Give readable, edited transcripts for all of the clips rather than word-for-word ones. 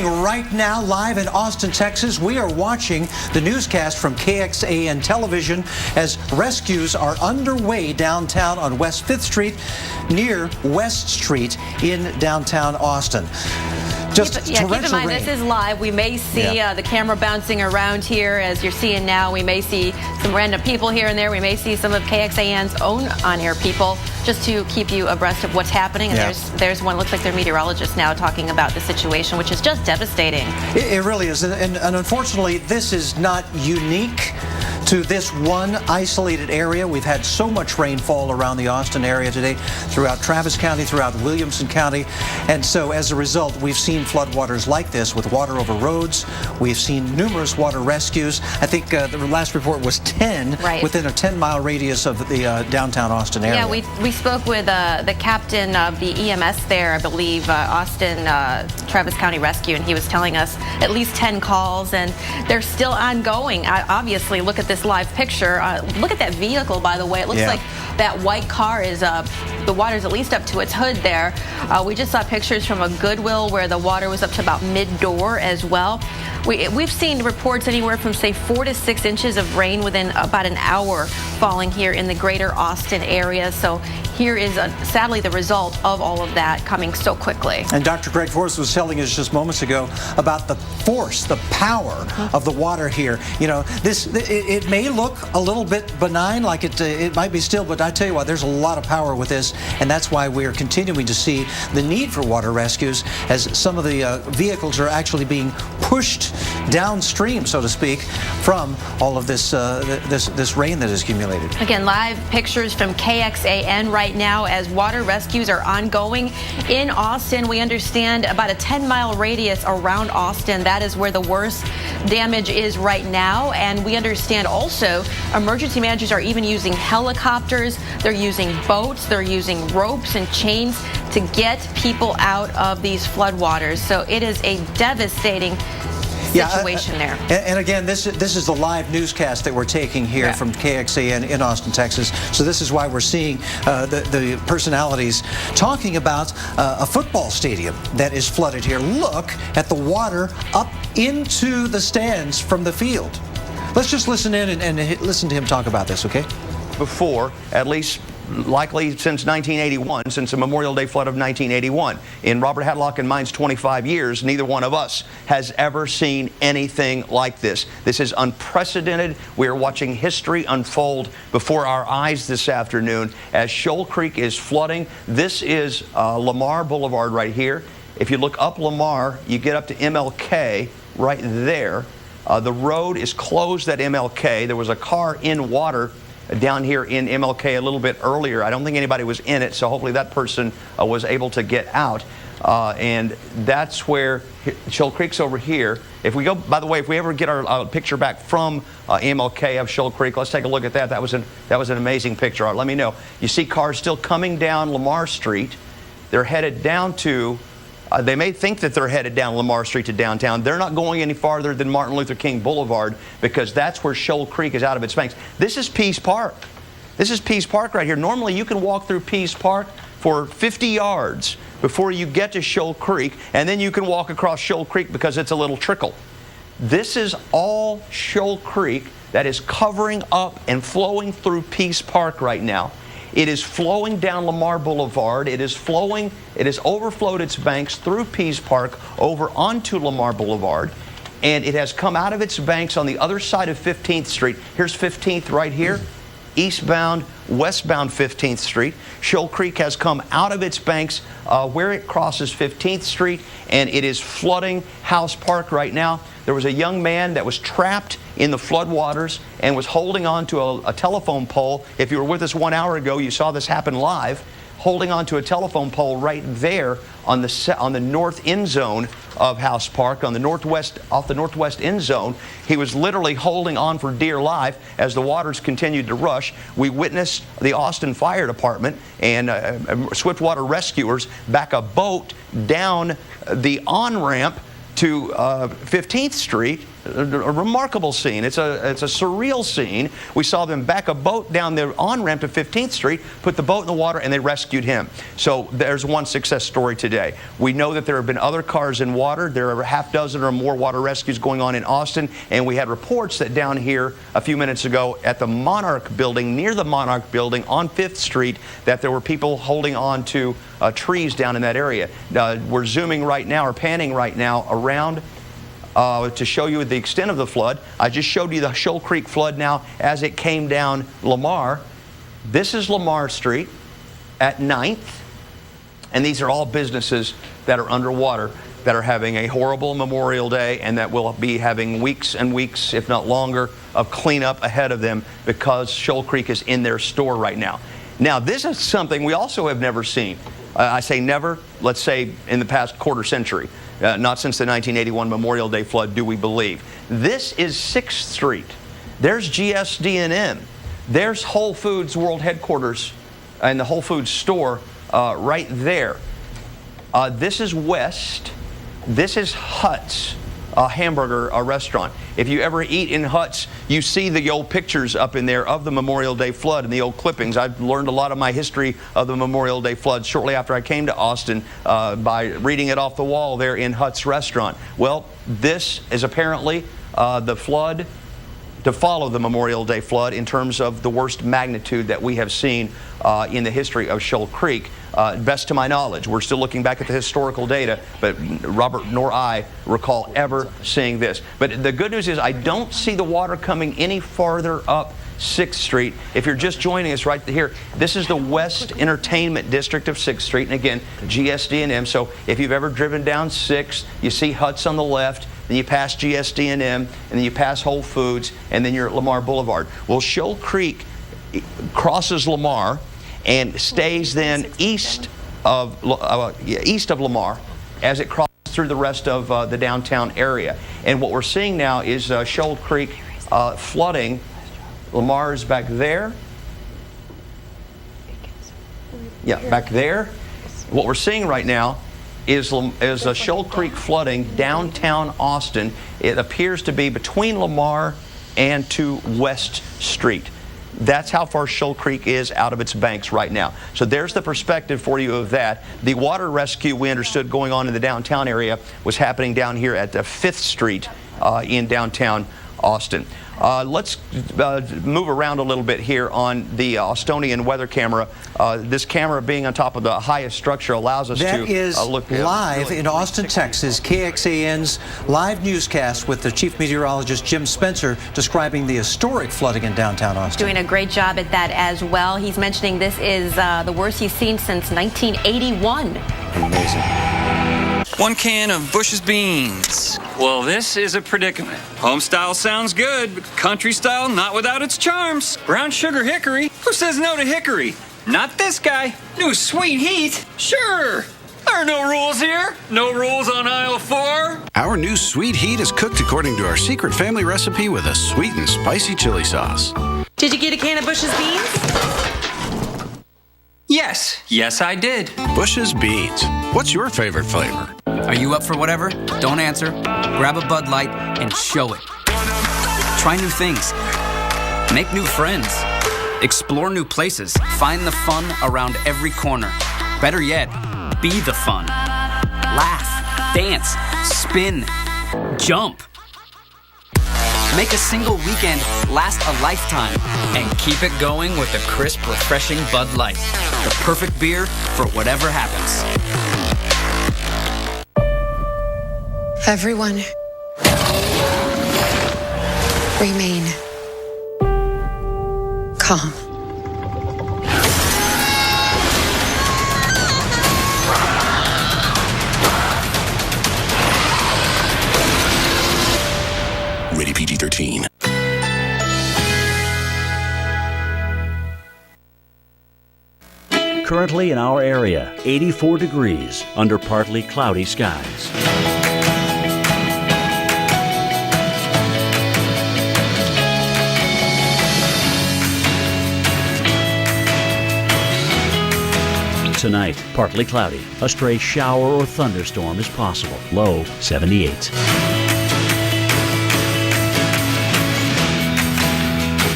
Looking right now live in Austin, Texas, we are watching the newscast from KXAN television as rescues are underway downtown on West 5th Street near West Street in downtown Austin. Keep in mind, this is live. We may see the camera bouncing around here as you're seeing now. We may see some random people here and there. We may see some of KXAN's own on-air people just to keep you abreast of what's happening. And there's one, looks like they're meteorologists now talking about the situation, which is just devastating. It really is. And unfortunately, this is not unique to this one isolated area. We've had so much rainfall around the Austin area today, throughout Travis County, throughout Williamson County. And so as a result, we've seen floodwaters like this with water over roads. We've seen numerous water rescues. I think the last report was 10 within a 10-mile radius of the downtown Austin area. Yeah, we spoke with the captain of the EMS there, I believe, Austin Travis County Rescue, and he was telling us at least 10 calls, and they're still ongoing. Obviously, look at this live picture. Look at that vehicle, by the way. It looks like that white car is the water's at least up to its hood there. We just saw pictures from a Goodwill where the water was up to about mid-door as well. We've seen reports anywhere from, say, 4 to 6 inches of rain within about an hour falling here in the greater Austin area. So here is, sadly, the result of all of that coming so quickly. And Dr. Greg Forrest was telling us just moments ago about the force, the power of the water here. You know, it may look a little bit benign, like it might be still, but I tell you what, there's a lot of power with this, and that's why we're continuing to see the need for water rescues as some of the vehicles are actually being pushed downstream, so to speak, from all of this this rain that is accumulated. Again, live pictures from KXAN right now as water rescues are ongoing in Austin. We understand about a 10-mile radius around Austin. That is where the worst damage is right now. And we understand also emergency managers are even using helicopters. They're using boats. They're using ropes and chains to get people out of these floodwaters. So it is a devastating situation there. And again, this is the live newscast that we're taking here from KXAN in Austin, Texas. So this is why we're seeing the personalities talking about a football stadium that is flooded here. Look at the water up into the stands from the field. Let's just listen in and listen to him talk about this, okay? Before, at least likely since 1981, since the Memorial Day flood of 1981. In Robert Hadlock and mine's 25 years, neither one of us has ever seen anything like this. This is unprecedented. We are watching history unfold before our eyes this afternoon as Shoal Creek is flooding. This is Lamar Boulevard right here. If you look up Lamar, you get up to MLK right there. The road is closed at MLK. There was a car in water down here in MLK a little bit earlier. I don't think anybody was in it, so hopefully that person was able to get out. And that's where Shoal Creek's over here. If we go, by the way, if we ever get our picture back from MLK of Shoal Creek, let's take a look at that. That was an amazing picture. Let me know. You see cars still coming down Lamar Street. They're headed down to they may think that they're headed down Lamar Street to downtown. They're not going any farther than Martin Luther King Boulevard because that's where Shoal Creek is out of its banks. This is Pease Park. This is Pease Park right here. Normally you can walk through Pease Park for 50 yards before you get to Shoal Creek, and then you can walk across Shoal Creek because it's a little trickle. This is all Shoal Creek that is covering up and flowing through Pease Park right now. It is flowing down Lamar Boulevard. It has overflowed its banks through Pease Park over onto Lamar Boulevard, and it has come out of its banks on the other side of 15th Street. Here's 15th right here, eastbound, westbound 15th Street. Shoal Creek has come out of its banks where it crosses 15th Street, and it is flooding House Park right now. There was a young man that was trapped in the floodwaters and was holding on to a telephone pole. If you were with us 1 hour ago, you saw this happen live, holding on to a telephone pole right there on the north end zone of House Park, on the northwest, off the northwest end zone. He was literally holding on for dear life as the waters continued to rush. We witnessed the Austin Fire Department and Swiftwater rescuers back a boat down the on-ramp to 15th Street a remarkable scene. It's a surreal scene. We saw them back a boat down the on-ramp to 15th Street, put the boat in the water, and they rescued him. So there's one success story today. We know that there have been other cars in water. There are a half dozen or more water rescues going on in Austin, and we had reports that down here a few minutes ago at the Monarch Building, near the Monarch Building on 5th Street, that there were people holding on to trees down in that area. We're zooming right now, or panning right now, around to show you the extent of the flood. I just showed you the Shoal Creek flood now as it came down Lamar. This is Lamar Street at 9th, and these are all businesses that are underwater that are having a horrible Memorial Day and that will be having weeks and weeks, if not longer, of cleanup ahead of them because Shoal Creek is in their store right now. Now, this is something we also have never seen. I say never, let's say in the past quarter century. Not since the 1981 Memorial Day flood do we believe. This is 6th Street. There's GSD&M. There's Whole Foods World Headquarters and the Whole Foods store right there. This is West. This is Hut's hamburger restaurant. If you ever eat in Hut's, you see the old pictures up in there of the Memorial Day flood and the old clippings. I've learned a lot of my history of the Memorial Day flood shortly after I came to Austin by reading it off the wall there in Hut's restaurant. Well, this is apparently the flood to follow the Memorial Day flood in terms of the worst magnitude that we have seen in the history of Shoal Creek. Best to my knowledge. We're still looking back at the historical data, but Robert nor I recall ever seeing this. But the good news is I don't see the water coming any farther up 6th Street. If you're just joining us right here, this is the West Entertainment District of 6th Street, and again, GSD&M. So if you've ever driven down 6th, you see Hut's on the left, then you pass GSD&M, and then you pass Whole Foods, and then you're at Lamar Boulevard. Well, Shoal Creek crosses Lamar and stays then east of Lamar as it crosses through the rest of the downtown area. And what we're seeing now is Shoal Creek flooding. Lamar is back there. Yeah, back there. What we're seeing right now is Shoal Creek flooding downtown Austin. It appears to be between Lamar and to West Street. That's how far Shoal Creek is out of its banks right now. So there's the perspective for you of that. The water rescue we understood going on in the downtown area was happening down here at 5th Street in downtown Austin. Let's move around a little bit here on the Austonian weather camera. This camera being on top of the highest structure allows us to look live really in Austin, Texas, KXAN's live newscast with the chief meteorologist Jim Spencer describing the historic flooding in downtown Austin. Doing a great job at that as well. He's mentioning this is the worst he's seen since 1981. Amazing. 1 can of Bush's beans. Well, this is a predicament. Home style sounds good, but country style not without its charms. Brown sugar hickory. Who says no to hickory? Not this guy. New sweet heat. Sure. There are no rules here. No rules on aisle 4. Our new sweet heat is cooked according to our secret family recipe with a sweet and spicy chili sauce. Did you get a can of Bush's beans? Yes, I did. Bush's Beans. What's your favorite flavor? Are you up for whatever? Don't answer. Grab a Bud Light and show it. Try new things. Make new friends. Explore new places. Find the fun around every corner. Better yet, be the fun. Laugh, dance, spin, jump. Make a single weekend last a lifetime. And keep it going with a crisp, refreshing Bud Light. The perfect beer for whatever happens. Everyone, remain calm. Rated PG-13. Currently in our area, 84 degrees under partly cloudy skies. Tonight, partly cloudy. A stray shower or thunderstorm is possible. Low 78.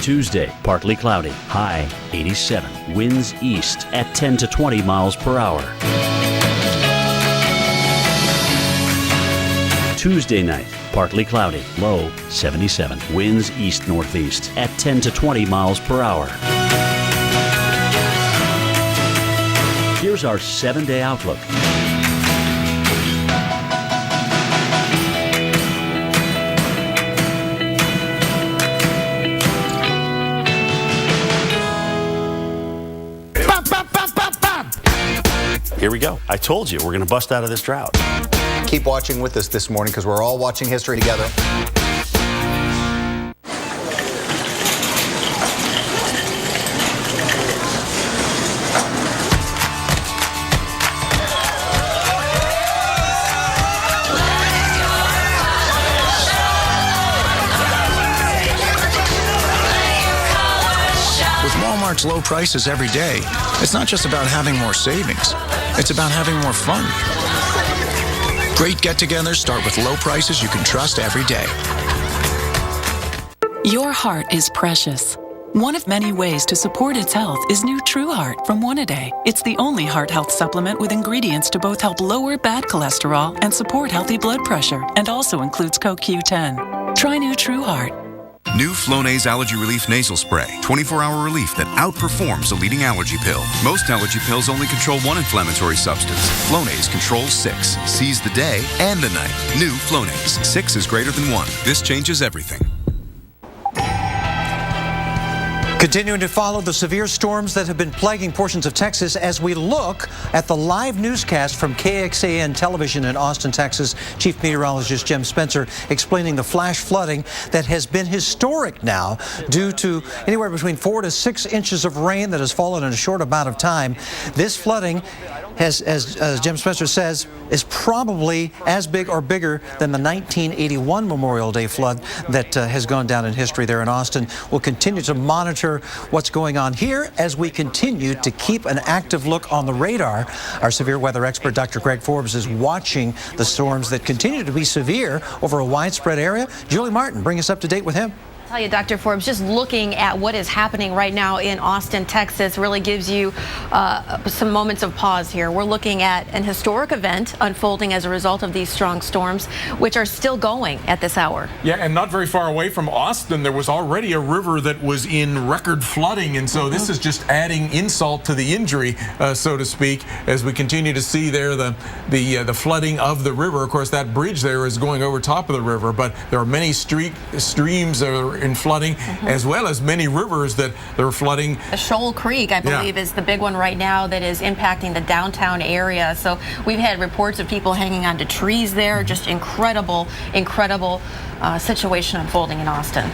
Tuesday, partly cloudy, high 87. Winds east at 10 to 20 miles per hour. Tuesday night, partly cloudy, low 77. Winds east-northeast at 10 to 20 miles per hour. Here's our 7-day outlook. Here we go. I told you we're going to bust out of this drought. Keep watching with us this morning because we're all watching history together. With Walmart's low prices every day, it's not just about having more savings. It's about having more fun. Great get-togethers start with low prices you can trust every day. Your heart is precious. One of many ways to support its health is new True Heart from One A Day. It's the only heart health supplement with ingredients to both help lower bad cholesterol and support healthy blood pressure, and also includes CoQ10. Try new True Heart. New Flonase Allergy Relief Nasal Spray. 24-hour relief that outperforms a leading allergy pill. Most allergy pills only control one inflammatory substance. Flonase controls 6. Sees the day and the night. New Flonase. 6 is greater than 1. This changes everything. Continuing to follow the severe storms that have been plaguing portions of Texas as we look at the live newscast from KXAN television in Austin, Texas. Chief Meteorologist Jim Spencer explaining the flash flooding that has been historic now due to anywhere between 4 to 6 inches of rain that has fallen in a short amount of time. This flooding has, as Jim Spencer says, is probably as big or bigger than the 1981 Memorial Day flood that has gone down in history there in Austin. We'll continue to monitor what's going on here as we continue to keep an active look on the radar. Our severe weather expert, Dr. Greg Forbes, is watching the storms that continue to be severe over a widespread area. Julie Martin, bring us up to date with him. Tell you, Dr. Forbes, just looking at what is happening right now in Austin, Texas, really gives you some moments of pause here. We're looking at an historic event unfolding as a result of these strong storms, which are still going at this hour. Yeah, and not very far away from Austin, there was already a river that was in record flooding, and so this is just adding insult to the injury, so to speak, as we continue to see there the flooding of the river. Of course, that bridge there is going over top of the river, but there are many streams that are in flooding, as well as many rivers that are flooding. The Shoal Creek, I believe, is the big one right now that is impacting the downtown area. So we've had reports of people hanging onto trees there. Just incredible situation unfolding in Austin.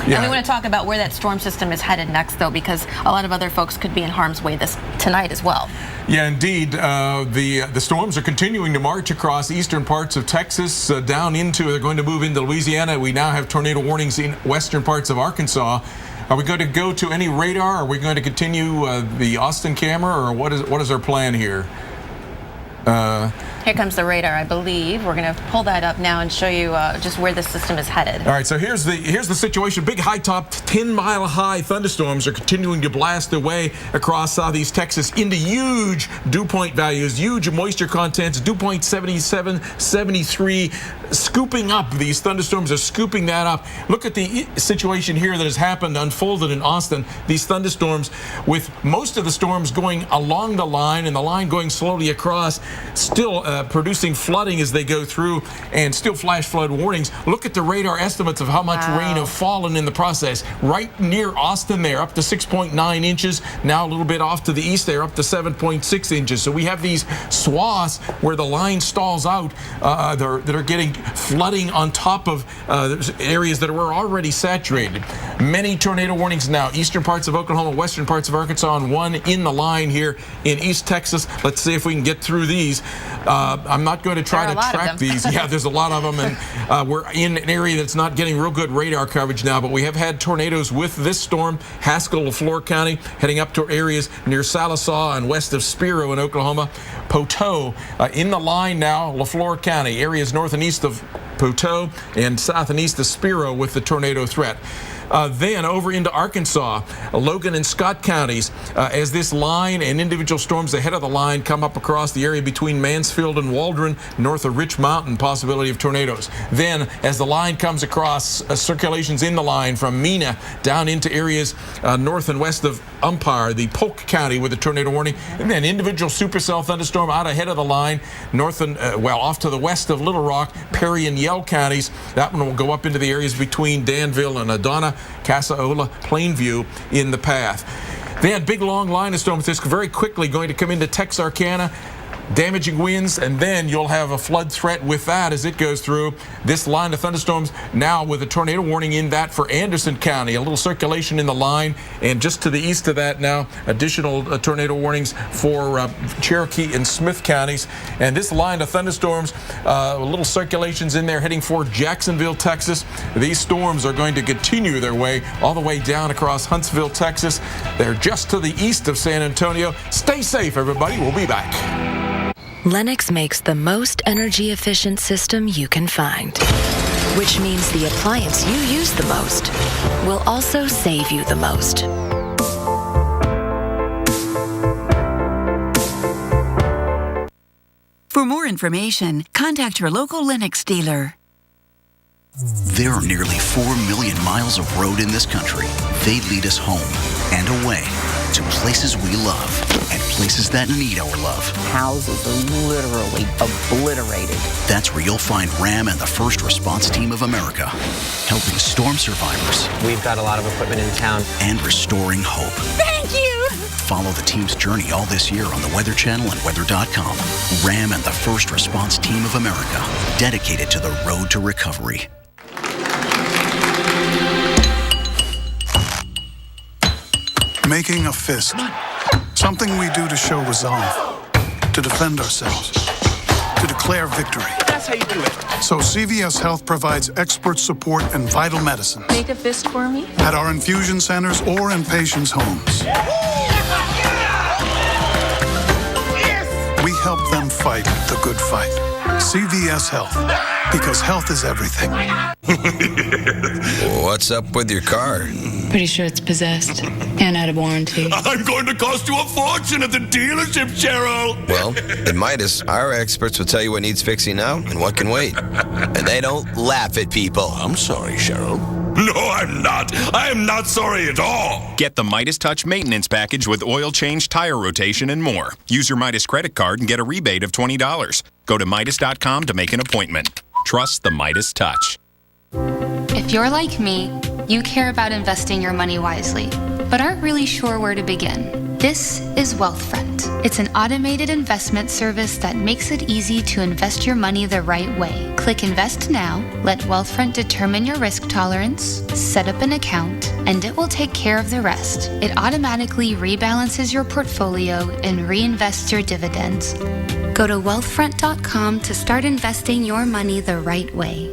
Yeah. And we want to talk about where that storm system is headed next, though, because a lot of other folks could be in harm's way tonight as well. Yeah, indeed. The storms are continuing to march across eastern parts of Texas, down into, they're going to move into Louisiana. We now have tornado warnings in western parts of Arkansas. Are we going to go to any radar? Are we going to continue the Austin camera, or what is our plan here? Here comes the radar, I believe. We're going to pull that up now and show you just where the system is headed. All right, so here's the situation. Big high-top, 10-mile-high thunderstorms are continuing to blast their way across southeast Texas into huge dew point values, huge moisture contents, dew point 77, 73, scooping up. These thunderstorms are scooping that up. Look at the situation here that has happened, unfolded in Austin. These thunderstorms, with most of the storms going along the line and the line going slowly across, still producing flooding as they go through, and still flash flood warnings. Look at the radar estimates of how much rain have fallen in the process. Right near Austin there, up to 6.9 inches. Now a little bit off to the east there, up to 7.6 inches. So we have these swaths where the line stalls out that are getting flooding on top of areas that were already saturated. Many tornado warnings now. Eastern parts of Oklahoma, western parts of Arkansas, and one in the line here in East Texas. Let's see if we can get through these. I'm not going to try to track these. Yeah, there's a lot of them, and we're in an area that's not getting real good radar coverage now, but we have had tornadoes with this storm. Haskell, LaFleur County, heading up to areas near Sallisaw and west of Spiro in Oklahoma. Poteau in the line now, LaFleur County, areas north and east of Poteau, and south and east of Spiro with the tornado threat. Then over into Arkansas, Logan and Scott counties, as this line and individual storms ahead of the line come up across the area between Mansfield and Waldron, north of Rich Mountain, possibility of tornadoes. Then as the line comes across, circulations in the line from Mena down into areas north and west of Umpire, the Polk County with a tornado warning. And then individual supercell thunderstorm out ahead of the line, north and, off to the west of Little Rock, Perry and Yell counties. That one will go up into the areas between Danville and Adona, Casaola, Plainview in the path. Then big long line of storms that's very quickly going to come into Texarkana, damaging winds, and then you'll have a flood threat with that as it goes through. This line of thunderstorms now with a tornado warning in that for Anderson County, a little circulation in the line, and just to the east of that now, additional tornado warnings for Cherokee and Smith counties. And this line of thunderstorms, little circulations in there heading for Jacksonville, Texas. These storms are going to continue their way all the way down across Huntsville, Texas. They're just to the east of San Antonio. Stay safe, everybody. We'll be back. Lennox makes the most energy-efficient system you can find, which means the appliance you use the most will also save you the most. For more information, contact your local Lennox dealer. There are nearly 4 million miles of road in this country. They lead us home and away to places we love and places that need our love. Houses are literally obliterated. That's where you'll find RAM and the First Response Team of America, helping storm survivors. We've got a lot of equipment in town. And restoring hope. Thank you! Follow the team's journey all this year on the Weather Channel and weather.com. RAM and the First Response Team of America, dedicated to the road to recovery. Making a fist. Something we do to show resolve, to defend ourselves, to declare victory. That's how you do it. So CVS Health provides expert support and vital medicines Make a fist for me? at our infusion centers or in patients' homes. We help them fight the good fight. CVS Health, because health is everything. What's up with your car? Pretty sure it's possessed and out of warranty. I'm going to cost you a fortune at the dealership, Cheryl. Well, at Midas, our experts will tell you what needs fixing now and what can wait. And they don't laugh at people. I'm sorry, Cheryl. No, I'm not. I am not sorry at all. Get the Midas Touch maintenance package with oil change, tire rotation, and more. Use your Midas credit card and get a rebate of $20. Go to Midas.com to make an appointment. Trust the Midas Touch. If you're like me, you care about investing your money wisely, but aren't really sure where to begin. This is Wealthfront. It's an automated investment service that makes it easy to invest your money the right way. Click Invest Now, let Wealthfront determine your risk tolerance, set up an account, and it will take care of the rest. It automatically rebalances your portfolio and reinvests your dividends. Go to wealthfront.com to start investing your money the right way.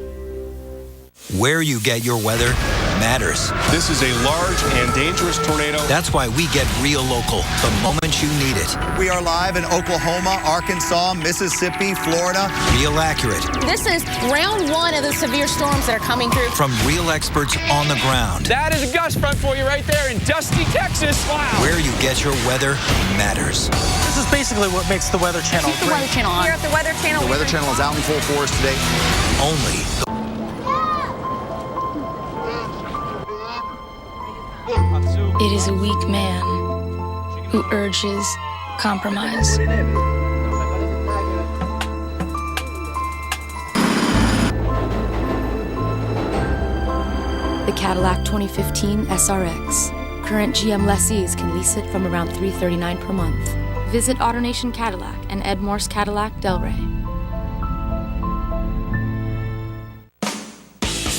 Where you get your weather matters. This is a large and dangerous tornado. That's why we get real local the moment you need it. We are live in Oklahoma, Arkansas, Mississippi, Florida. Real accurate. This is round one of the severe storms that are coming through. From real experts on the ground. That is a gust front for you right there in Dusty, Texas. Wow. Where you get your weather matters. This is basically what makes the Weather Channel Keep the Weather Channel on. Here at the Weather Channel. The Weather Channel is out in full force today. Only. It is a weak man who urges compromise. The Cadillac 2015 SRX. Current GM lessees can lease it from around $339 per month. Visit AutoNation Cadillac and Ed Morse Cadillac, Delray.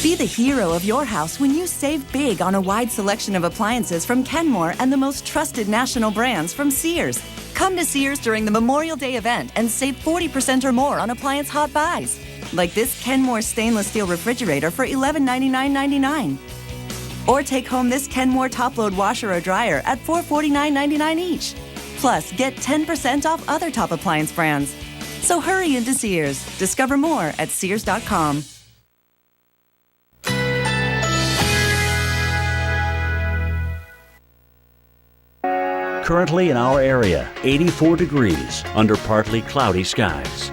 Be the hero of your house when you save big on a wide selection of appliances from Kenmore and the most trusted national brands from Sears. Come to Sears during the Memorial Day event and save 40% or more on appliance hot buys. Like this Kenmore stainless steel refrigerator for $1199.99. Or take home this Kenmore top-load washer or dryer at $449.99 each. Plus, get 10% off other top appliance brands. So hurry into Sears. Discover more at Sears.com. Currently in our area, 84 degrees under partly cloudy skies.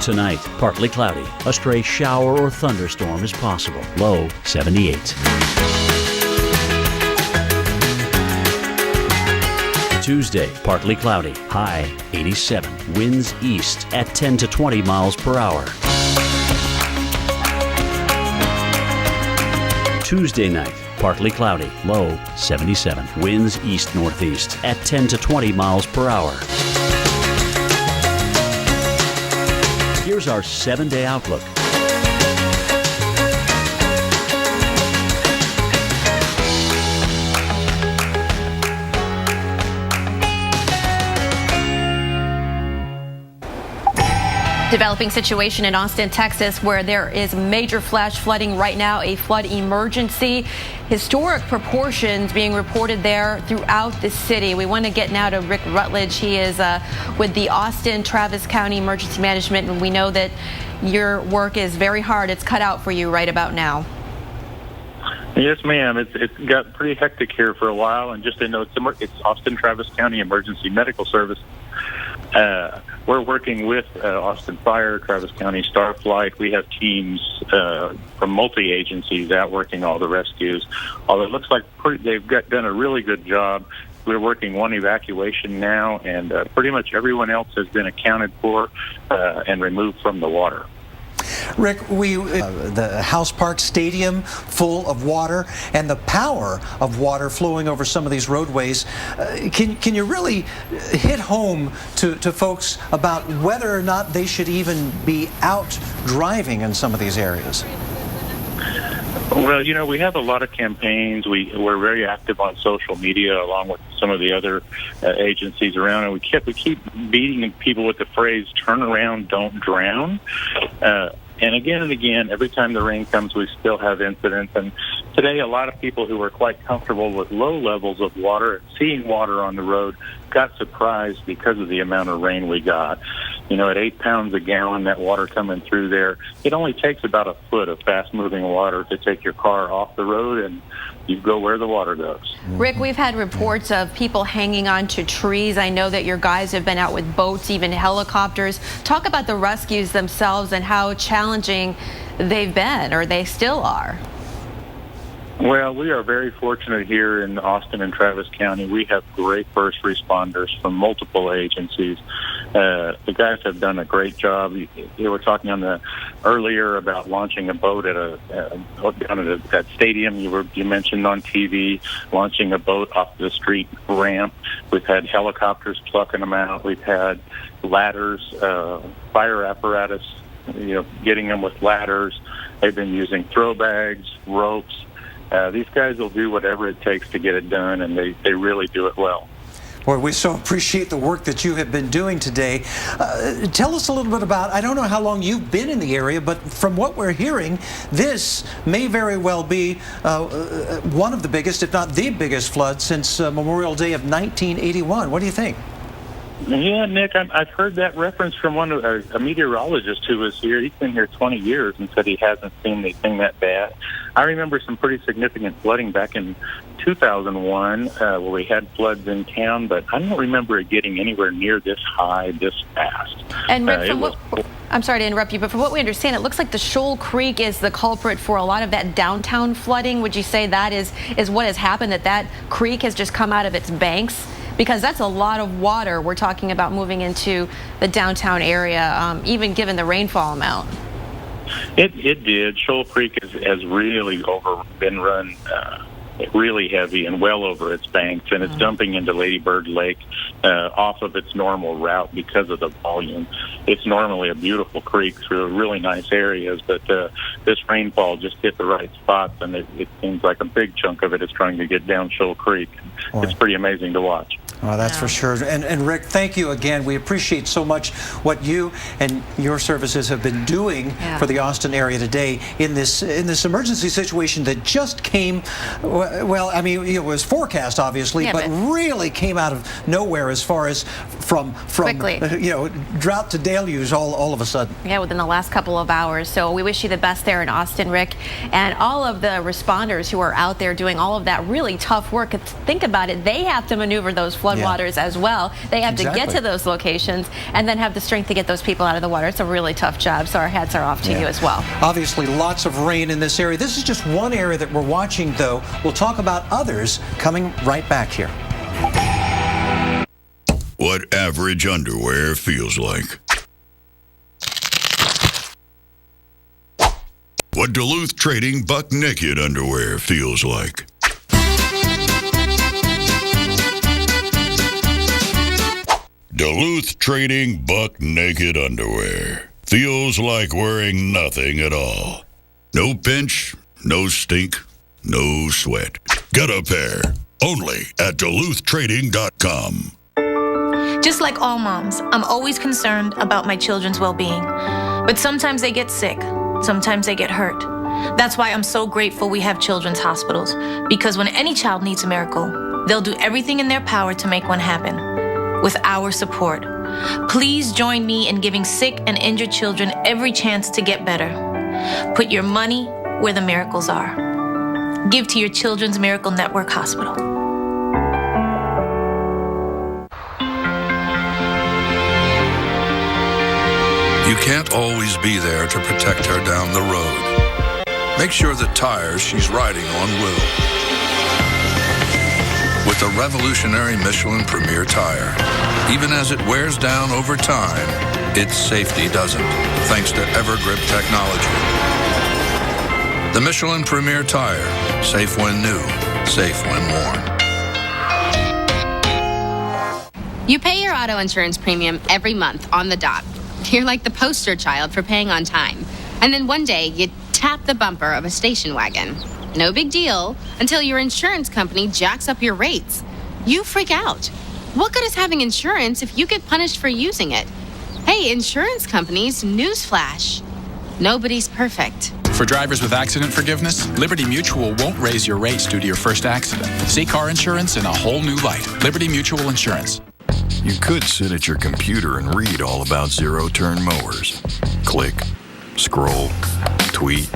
Tonight, partly cloudy. A stray shower or thunderstorm is possible. Low 78. Tuesday, partly cloudy. High 87. Winds east at 10 to 20 miles per hour. Tuesday night, partly cloudy. Low 77. Winds east-northeast at 10 to 20 miles per hour. Here's our 7-day outlook. Developing situation in Austin, Texas, where there is major flash flooding right now, a flood emergency. Historic proportions being reported there throughout the city. We want to get now to Rick Rutledge. He is with the Austin Travis County Emergency Management, and we know that your work is very hard. It's cut out for you right about now. Yes, ma'am. It's got pretty hectic here for a while, and just to know, it's Austin Travis County Emergency Medical Service. We're working with Austin Fire, Travis County Starflight. We have teams from multi-agencies out working all the rescues. Although it looks like they've done a really good job. We're working one evacuation now, and pretty much everyone else has been accounted for and removed from the water. Rick, the House Park Stadium full of water and the power of water flowing over some of these roadways. Can you really hit home to folks about whether or not they should even be out driving in some of these areas? Well, you know, we have a lot of campaigns. We're very active on social media along with some of the other agencies around, and we keep beating people with the phrase, turn around, don't drown. And again, every time the rain comes, we still have incidents. And today, a lot of people who were quite comfortable with low levels of water and seeing water on the road got surprised because of the amount of rain we got. You know, at 8 pounds a gallon, that water coming through there, it only takes about a foot of fast-moving water to take your car off the road, and you go where the water goes. Rick, we've had reports of people hanging on to trees. I know that your guys have been out with boats, even helicopters. Talk about the rescues themselves and how challenging they've been, or they still are. Well, we are very fortunate here in Austin and Travis County. We have great first responders from multiple agencies. The guys have done a great job. You were talking earlier about launching a boat down at that stadium you mentioned on TV, launching a boat off the street ramp. We've had helicopters plucking them out. We've had ladders, fire apparatus, getting them with ladders. They've been using throw bags, ropes. These guys will do whatever it takes to get it done, and they really do it well. Boy, we so appreciate the work that you have been doing today. Tell us a little bit about, I don't know how long you've been in the area, but from what we're hearing, this may very well be one of the biggest, if not the biggest flood since Memorial Day of 1981. What do you think? Yeah, Nick, I've heard that reference from a meteorologist who was here. He's been here 20 years and said he hasn't seen anything that bad. I remember some pretty significant flooding back in 2001 where we had floods in town, but I don't remember it getting anywhere near this high, this fast. And Rick, I'm sorry to interrupt you, but from what we understand, it looks like the Shoal Creek is the culprit for a lot of that downtown flooding. Would you say that is what has happened, that creek has just come out of its banks? Because that's a lot of water we're talking about moving into the downtown area, even given the rainfall amount. It did. Shoal Creek has really been run really heavy and well over its banks, and it's dumping into Lady Bird Lake off of its normal route because of the volume. It's normally a beautiful creek through really nice areas, but this rainfall just hit the right spots, and it seems like a big chunk of it is trying to get down Shoal Creek. Boy. It's pretty amazing to watch. Oh, that's for sure. And Rick, thank you again. We appreciate so much what you and your services have been doing for the Austin area today in this emergency situation that just came. Well, I mean, it was forecast obviously, but really came out of nowhere as far as from Quickly. Drought to deluge all of a sudden. Yeah, within the last couple of hours. So we wish you the best there in Austin, Rick, and all of the responders who are out there doing all of that really tough work. Think about it. They have to maneuver those floodwaters as well. They have to get to those locations and then have the strength to get those people out of the water. It's a really tough job. So our hats are off to you as well. Obviously, lots of rain in this area. This is just one area that we're watching, though. We'll talk about others coming right back here. What average underwear feels like. What Duluth Trading Buck Naked underwear feels like. Duluth Trading Buck Naked underwear feels like wearing nothing at all. No pinch, no stink, no sweat. Get a pair only at DuluthTrading.com. Just like all moms, I'm always concerned about my children's well-being. But sometimes they get sick, sometimes they get hurt. That's why I'm so grateful we have children's hospitals, because when any child needs a miracle, they'll do everything in their power to make one happen. With our support, please join me in giving sick and injured children every chance to get better. Put your money where the miracles are. Give to your Children's Miracle Network Hospital. You can't always be there to protect her down the road. Make sure the tires she's riding on will. With the revolutionary Michelin Premier Tire, even as it wears down over time, its safety doesn't, thanks to Evergrip technology. The Michelin Premier Tire, safe when new, safe when worn. You pay your auto insurance premium every month on the dot. You're like the poster child for paying on time. And then one day, you tap the bumper of a station wagon. No big deal, until your insurance company jacks up your rates. You freak out. What good is having insurance if you get punished for using it? Hey, insurance companies, newsflash. Nobody's perfect. For drivers with accident forgiveness, Liberty Mutual won't raise your rates due to your first accident. See car insurance in a whole new light. Liberty Mutual Insurance. You could sit at your computer and read all about zero-turn mowers. Click, scroll, tweet,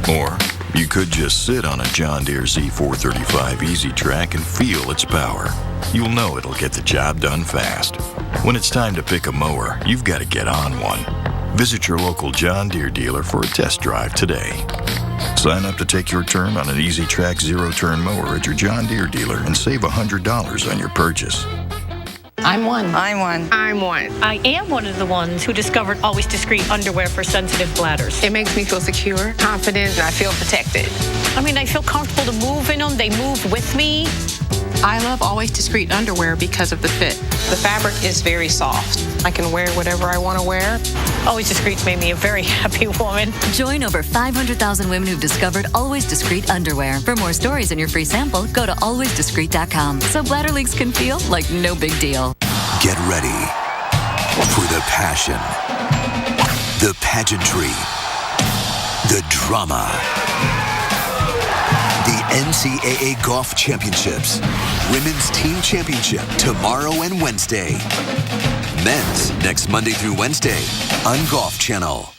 or you could just sit on a John Deere Z435 Easy Track and feel its power. You'll know it'll get the job done fast. When it's time to pick a mower, you've got to get on one. Visit your local John Deere dealer for a test drive today. Sign up to take your turn on an Easy Track zero-turn mower at your John Deere dealer and save $100 on your purchase. I'm one. I am one of the ones who discovered Always Discreet underwear for sensitive bladders. It makes me feel secure, confident, and I feel protected. I mean, I feel comfortable to move in them. They move with me. I love Always Discreet underwear because of the fit. The fabric is very soft. I can wear whatever I want to wear. Always Discreet made me a very happy woman. Join over 500,000 women who've discovered Always Discreet underwear. For more stories and your free sample, go to alwaysdiscreet.com so bladder leaks can feel like no big deal. Get ready for the passion, the pageantry, the drama. The NCAA Golf Championships, Women's Team Championship, tomorrow and Wednesday. Men's next Monday through Wednesday on Golf Channel.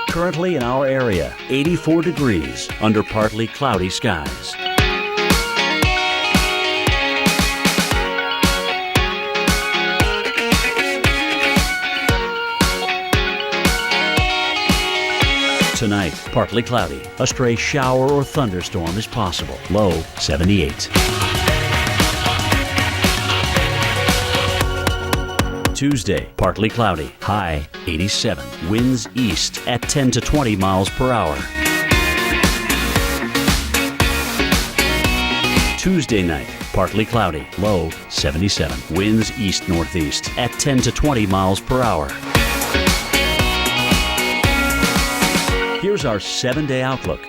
Currently in our area, 84 degrees under partly cloudy skies. Tonight, partly cloudy. A stray shower or thunderstorm is possible. Low 78. Tuesday, partly cloudy. High 87. Winds east at 10 to 20 miles per hour. Tuesday night, partly cloudy. Low 77. Winds east-northeast at 10 to 20 miles per hour. Here's our 7-day outlook.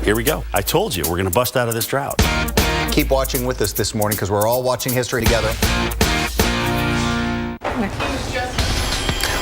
Here we go. I told you we're going to bust out of this drought. Keep watching with us this morning because we're all watching history together.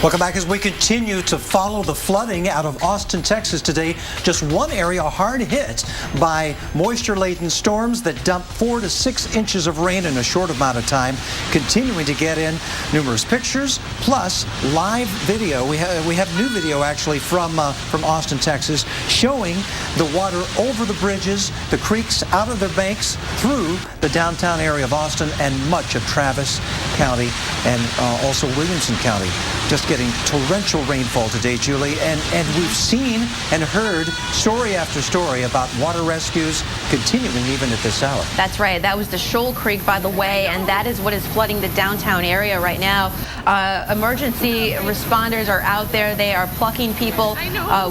Welcome back as we continue to follow the flooding out of Austin, Texas today. Just one area hard hit by moisture-laden storms that dumped 4 to 6 inches of rain in a short amount of time, continuing to get in numerous pictures plus live video. We have new video actually from Austin, Texas, showing the water over the bridges, the creeks out of their banks through the downtown area of Austin and much of Travis County and also Williamson County. Just getting torrential rainfall today, Julie, and we've seen and heard story after story about water rescues continuing even at this hour. That's right. That was the Shoal Creek, by the way, and that is what is flooding the downtown area right now. Emergency responders are out there. They are plucking people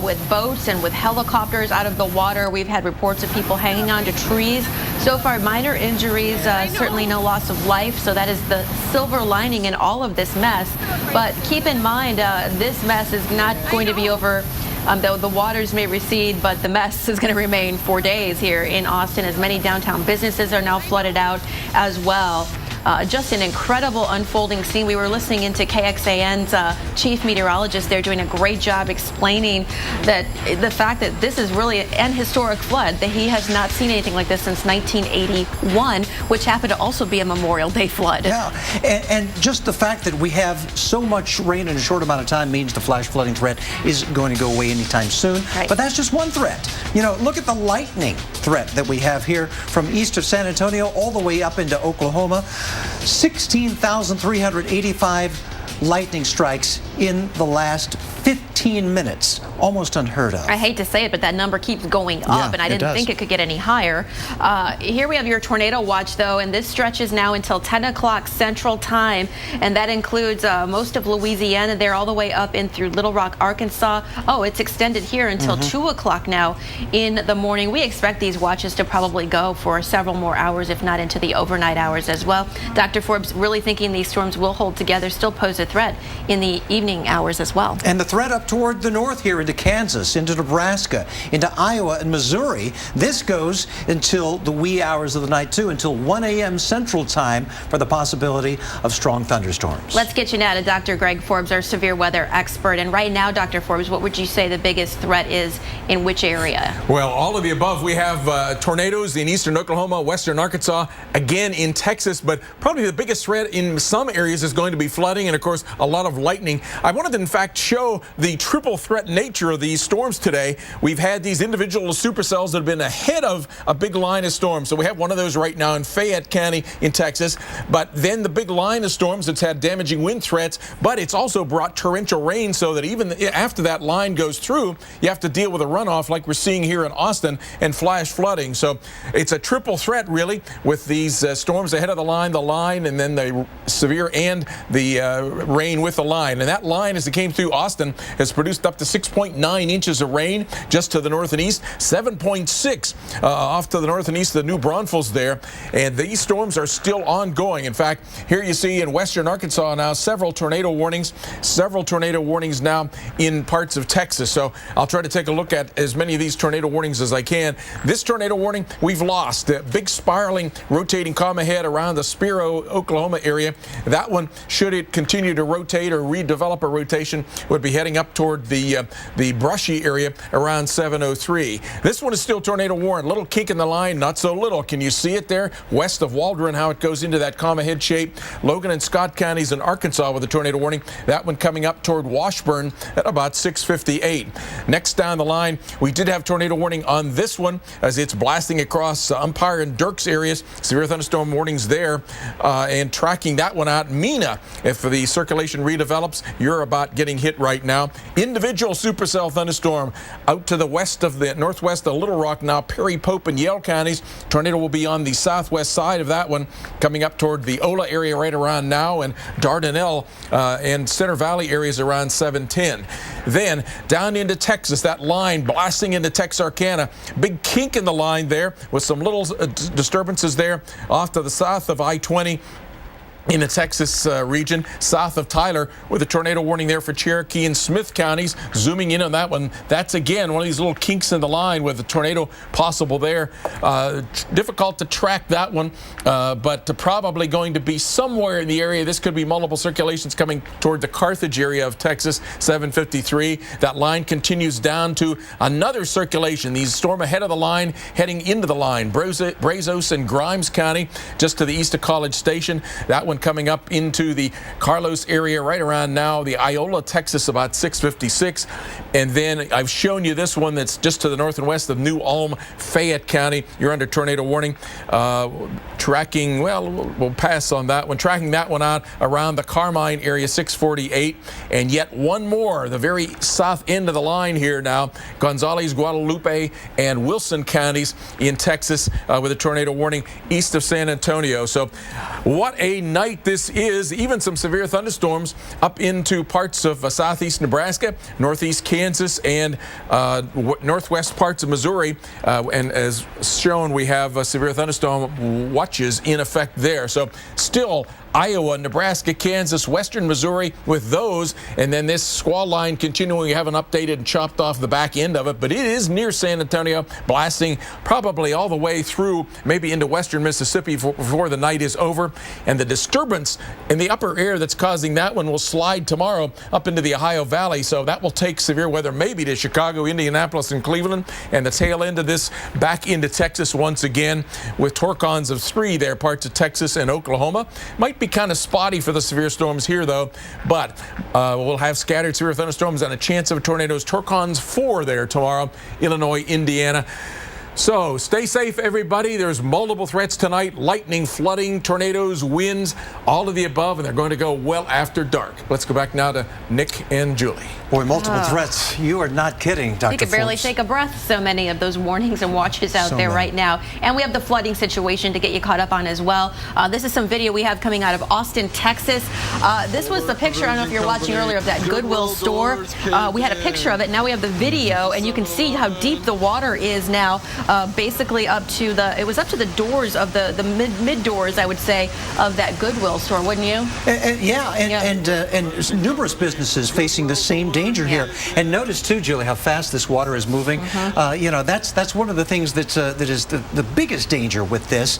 with boats and with helicopters out of the water. We've had reports of people hanging onto trees. So far, minor injuries, certainly no loss of life. So that is the silver lining in all of this mess. But keep in mind, this mess is not going to be over. Though the waters may recede, but the mess is going to remain for days here in Austin, as many downtown businesses are now flooded out as well. Just an incredible unfolding scene. We were listening into KXAN's chief meteorologist. They're doing a great job explaining that the fact that this is really an historic flood, that he has not seen anything like this since 1981, which happened to also be a Memorial Day flood. Yeah, and just the fact that we have so much rain in a short amount of time means the flash flooding threat is going to go away anytime soon. Right. But that's just one threat. You know, look at the lightning threat that we have here from east of San Antonio all the way up into Oklahoma. 16,385 lightning strikes in the last 15 minutes. Almost unheard of. I hate to say it, but that number keeps going up, Yeah, and I didn't think it could get any higher. Here we have your tornado watch, though, and this stretches now until 10 o'clock Central Time, and that includes most of Louisiana there all the way up in through Little Rock, Arkansas. Oh, it's extended here until 2 o'clock now in the morning. We expect these watches to probably go for several more hours, if not into the overnight hours as well. Dr. Forbes really thinking these storms will hold together, still pose a threat in the evening hours as well. And the threat up toward the north here into Kansas, into Nebraska, into Iowa and Missouri. This goes until the wee hours of the night, too, until 1 a.m. Central Time for the possibility of strong thunderstorms. Let's get you now to Dr. Greg Forbes, our severe weather expert. And right now, Dr. Forbes, what would you say the biggest threat is in which area? Well, all of the above. We have tornadoes in eastern Oklahoma, western Arkansas, again in Texas, but probably the biggest threat in some areas is going to be flooding and, of course, a lot of lightning. I wanted to, in fact, show the triple threat nature of these storms today. We've had these individual supercells that have been ahead of a big line of storms. So we have one of those right now in Fayette County in Texas. But then the big line of storms that's had damaging wind threats, but it's also brought torrential rain so that even after that line goes through, you have to deal with a runoff like we're seeing here in Austin and flash flooding. So it's a triple threat, really, with these storms ahead of the line, and then the severe and the rain with the line. And that line, as it came through Austin, has produced up to 6.9 inches of rain just to the north and east, 7.6 off to the north and east of the New Braunfels there. And these storms are still ongoing. In fact, here you see in western Arkansas now several tornado warnings now in parts of Texas. So I'll try to take a look at as many of these tornado warnings as I can. This tornado warning we've lost. The big spiraling, rotating calm ahead around the Spiro, Oklahoma area. That one, should it continue to rotate or redevelop a rotation, would be heading up toward the brushy area around 703. This one is still tornado warned. Little kink in the line, not so little. Can you see it there? West of Waldron, how it goes into that comma head shape. Logan and Scott counties in Arkansas with a tornado warning. That one coming up toward Washburn at about 6:58. Next down the line, we did have tornado warning on this one as it's blasting across Umpire and Dirks areas. Severe thunderstorm warnings there, and tracking that one out. Mena, if the circulation redevelops, you're about getting hit right now. Individual supercell thunderstorm out to the west of the northwest of Little Rock now, Perry, Pope, and Yale counties. Tornado will be on the southwest side of that one, coming up toward the Ola area right around now, and Dardanelle and Center Valley areas around 710. Then down into Texas, that line blasting into Texarkana. Big kink in the line there with some little disturbances there off to the south of I-20. in the Texas region south of Tyler, with a tornado warning there for Cherokee and Smith counties. Zooming in on that one, that's again one of these little kinks in the line with a tornado possible there. Difficult to track that one, but probably going to be somewhere in the area. This could be multiple circulations coming toward the Carthage area of Texas, 753. That line continues down to another circulation. These storm ahead of the line, heading into the line. Brazos and Grimes County, just to the east of College Station. That one coming up into the Carlos area right around now, the Iola, Texas, about 656. And then I've shown you this one that's just to the north and west of New Ulm, Fayette County. You're under tornado warning. Tracking, well, we'll pass on that one. Tracking that one out around the Carmine area, 648. And yet one more, the very south end of the line here now, Gonzales, Guadalupe, and Wilson counties in Texas with a tornado warning east of San Antonio. So what a night this is. Even some severe thunderstorms up into parts of southeast Nebraska, northeast Kansas, and northwest parts of Missouri. And as shown, we have severe thunderstorm watches in effect there. So still Iowa, Nebraska, Kansas, western Missouri with those, and then this squall line continuing. We haven't updated and chopped off the back end of it, but it is near San Antonio, blasting probably all the way through, maybe into western Mississippi before the night is over. And the disturbance in the upper air that's causing that one will slide tomorrow up into the Ohio Valley, so that will take severe weather maybe to Chicago, Indianapolis, and Cleveland, and the tail end of this back into Texas once again with torcons of 3 there, parts of Texas and Oklahoma. Might be kind of spotty for the severe storms here, though, but we'll have scattered severe thunderstorms and a chance of tornadoes. Torcons 4 there tomorrow, Illinois, Indiana. So stay safe, everybody. There's multiple threats tonight: lightning, flooding, tornadoes, winds, all of the above, and they're going to go well after dark. Let's go back now to Nick and Julie. Boy, multiple threats. You are not kidding, Dr. You could barely Forbes. take a breath, so many of those warnings and watches out there right now. And we have the flooding situation to get you caught up on as well. This is some video we have coming out of Austin, Texas. This was the picture, I don't know if you're watching earlier, of that Goodwill store. We had a picture of it. Now we have the video, and you can see how deep the water is now. Basically up to the, it was up to the doors of the mid doors, I would say, of that Goodwill store, wouldn't you? And numerous businesses facing the same danger here. And notice too, Julie, how fast this water is moving. You know, that's one of the things that is the biggest danger with this.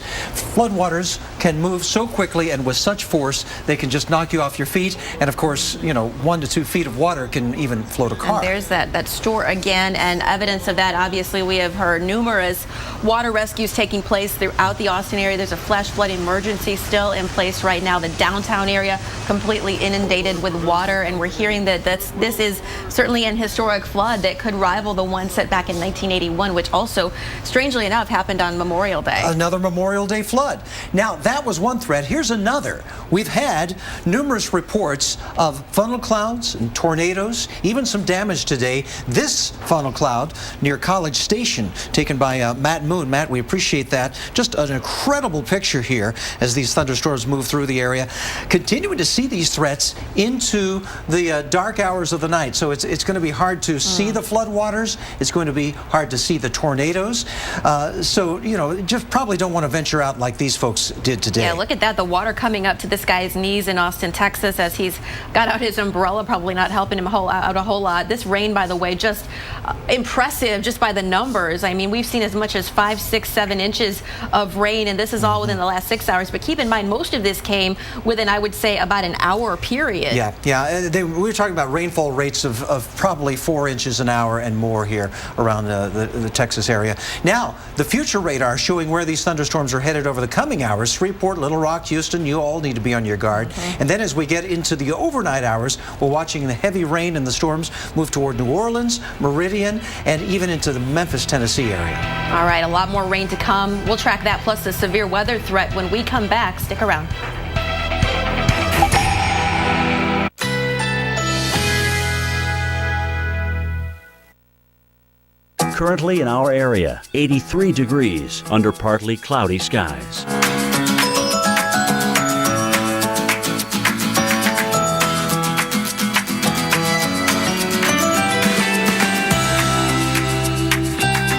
Floodwaters can move so quickly and with such force they can just knock you off your feet. And of course, you know, 1 to 2 feet of water can even float a car. And there's that store again, and evidence of that. Obviously, we have heard numerous water rescues taking place throughout the Austin area. There's a flash flood emergency still in place right now. The downtown area completely inundated with water, and we're hearing that this is certainly an historic flood that could rival the one set back in 1981, which also, strangely enough, happened on Memorial Day. Another Memorial Day flood. Now, that was one threat. Here's another. We've had numerous reports of funnel clouds and tornadoes, even some damage today. This funnel cloud near College Station, taken by Matt Moon. Matt, we appreciate that. Just an incredible picture here as these thunderstorms move through the area. Continuing to see these threats into the dark hours of the night. So it's going to be hard to see the floodwaters. It's going to be hard to see the tornadoes. So, you know, just probably don't want to venture out like these folks did today. Yeah, look at that. The water coming up to this guy's knees in Austin, Texas, as he's got out his umbrella, probably not helping him out a whole lot. This rain, by the way, just impressive just by the numbers. I mean, we've seen as much as 5, 6, 7 inches of rain, and this is all within the last 6 hours. But keep in mind, most of this came within, I would say, about an hour period. Yeah. We were talking about rainfall rates of probably 4 inches an hour and more here around the Texas area. Now, the future radar showing where these thunderstorms are headed over the coming hours. Shreveport, Little Rock, Houston, you all need to be on your guard. And then as we get into the overnight hours, we're watching the heavy rain and the storms move toward New Orleans, Meridian, and even into the Memphis, Tennessee area. All right, a lot more rain to come. We'll track that plus the severe weather threat when we come back. Stick around. Currently in our area, 83 degrees under partly cloudy skies.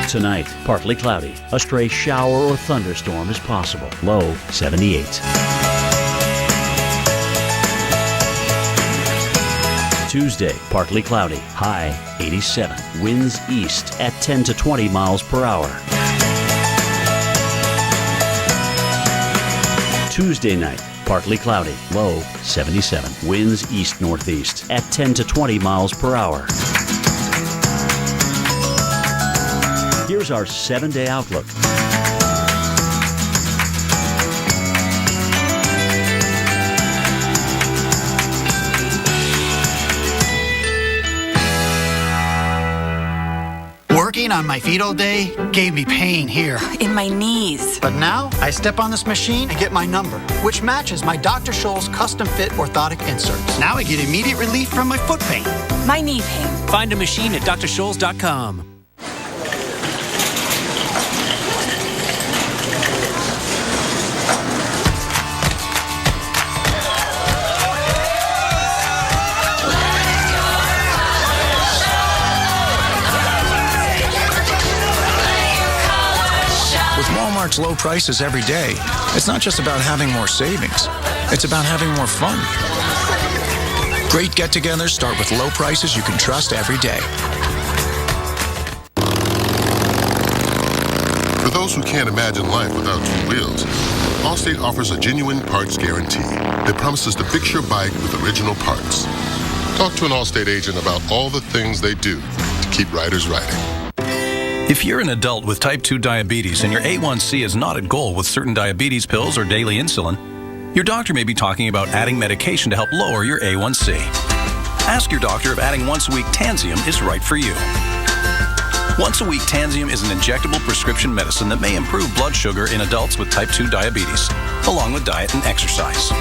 Tonight, partly cloudy. A stray shower or thunderstorm is possible. Low 78. Tuesday, partly cloudy, high 87. Winds east at 10 to 20 miles per hour. Tuesday night, partly cloudy, low 77. Winds east-northeast at 10 to 20 miles per hour. Here's our 7-day outlook. Working on my feet all day gave me pain here. In my knees. But now I step on this machine and get my number, which matches my Dr. Scholl's custom fit orthotic inserts. Now I get immediate relief from my foot pain. My knee pain. Find a machine at drscholls.com. Walmart's low prices every day, it's not just about having more savings. It's about having more fun. Great get-togethers start with low prices you can trust every day. For those who can't imagine life without two wheels, Allstate offers a genuine parts guarantee that promises to fix your bike with original parts. Talk to an Allstate agent about all the things they do to keep riders riding. If you're an adult with type 2 diabetes and your A1C is not at goal with certain diabetes pills or daily insulin, your doctor may be talking about adding medication to help lower your A1C. Ask your doctor if adding once-a-week Tanzium is right for you. Once-a-week Tanzium is an injectable prescription medicine that may improve blood sugar in adults with type 2 diabetes, along with diet and exercise.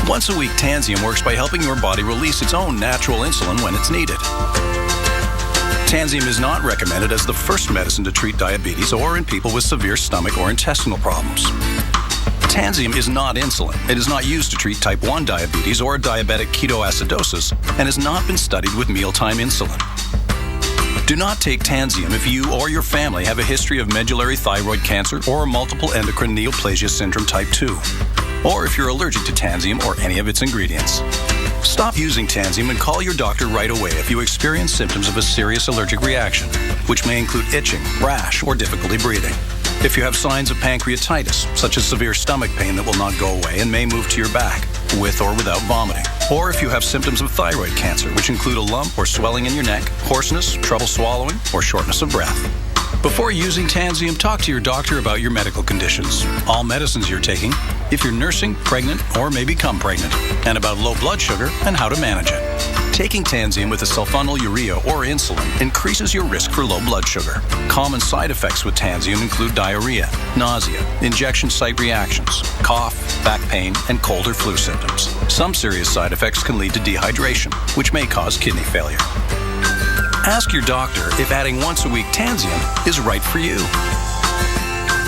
Once-a-week Tanzium works by helping your body release its own natural insulin when it's needed. Tanzium is not recommended as the first medicine to treat diabetes or in people with severe stomach or intestinal problems. Tanzium is not insulin. It is not used to treat type 1 diabetes or diabetic ketoacidosis and has not been studied with mealtime insulin. Do not take Tanzium if you or your family have a history of medullary thyroid cancer or multiple endocrine neoplasia syndrome type 2, or if you're allergic to Tanzium or any of its ingredients. Stop using Tanzium and call your doctor right away if you experience symptoms of a serious allergic reaction, which may include itching, rash, or difficulty breathing. If you have signs of pancreatitis, such as severe stomach pain that will not go away and may move to your back, with or without vomiting. Or if you have symptoms of thyroid cancer, which include a lump or swelling in your neck, hoarseness, trouble swallowing, or shortness of breath. Before using Tanzium, talk to your doctor about your medical conditions, all medicines you're taking, if you're nursing, pregnant, or may become pregnant, and about low blood sugar and how to manage it. Taking Tanzium with a sulfonylurea or insulin increases your risk for low blood sugar. Common side effects with Tanzium include diarrhea, nausea, injection site reactions, cough, back pain, and cold or flu symptoms. Some serious side effects can lead to dehydration, which may cause kidney failure. Ask your doctor if adding once-a-week Tanzium is right for you.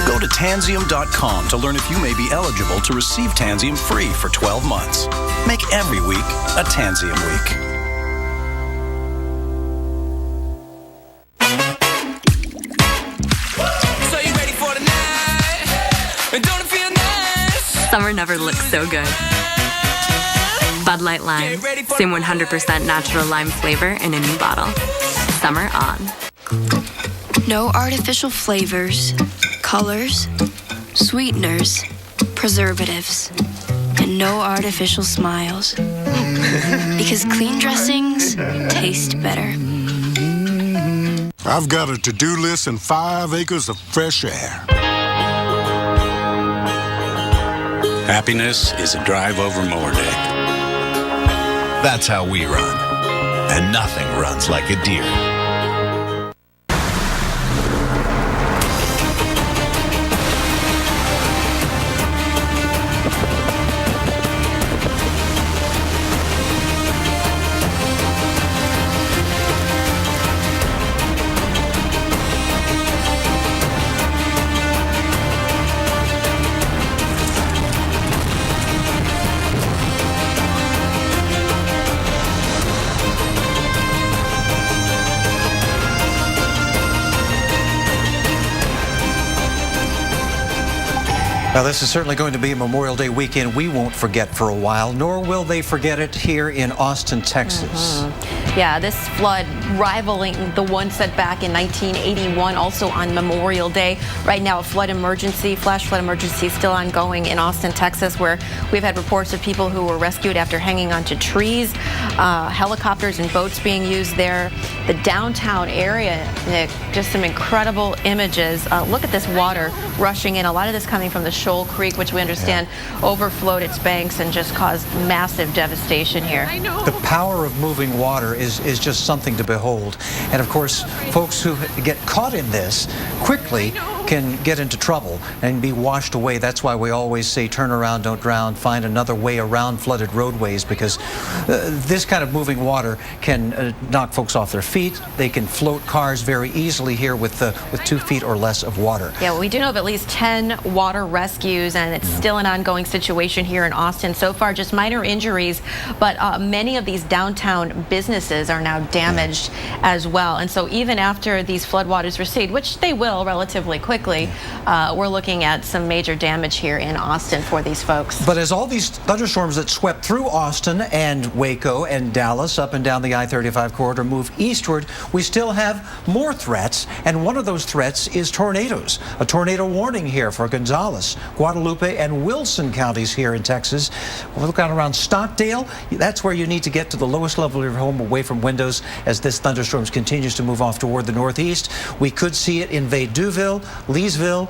Go to Tanzium.com to learn if you may be eligible to receive Tanzium free for 12 months. Make every week a Tanzium week. So you ready for the night? And don't it feel nice? Summer never looks so good. Bud Light Lime. Same 100% natural lime flavor in a new bottle. Summer on. No artificial flavors, colors, sweeteners, preservatives, and no artificial smiles. Because clean dressings taste better. I've got a to-do list and 5 acres of fresh air. Happiness is a drive over mower day. That's how we run. And nothing runs like a deer. Well, this is certainly going to be a Memorial Day weekend we won't forget for a while, nor will they forget it here in Austin, Texas. Yeah, this flood rivaling the one set back in 1981, also on Memorial Day. Right now, a flood emergency, flash flood emergency, still ongoing in Austin, Texas, where we've had reports of people who were rescued after hanging onto trees, helicopters and boats being used there. The downtown area, Nick, just some incredible images. Look at this water rushing in. A lot of this coming from the Shoal Creek, which we understand overflowed its banks and just caused massive devastation here. The power of moving water is just something to behold. And of course, folks who get caught in this quickly can get into trouble and be washed away. That's why we always say turn around, don't drown, find another way around flooded roadways, because this kind of moving water can knock folks off their feet. They can float cars very easily here with 2 feet or less of water. Yeah, well, we do know of at least 10 water rescues, and it's still an ongoing situation here in Austin. So far, just minor injuries, but many of these downtown businesses are now damaged as well. And so even after these floodwaters recede, which they will relatively quickly, we're looking at some major damage here in Austin for these folks. But as all these thunderstorms that swept through Austin and Waco and Dallas up and down the I-35 corridor move eastward, we still have more threats, and one of those threats is tornadoes. A tornado warning here for Gonzales, Guadalupe, and Wilson counties here in Texas. We'll look out around Stockdale. That's where you need to get to the lowest level of your home, away from windows, as this thunderstorm continues to move off toward the northeast. We could see it invade Duville, Leesville,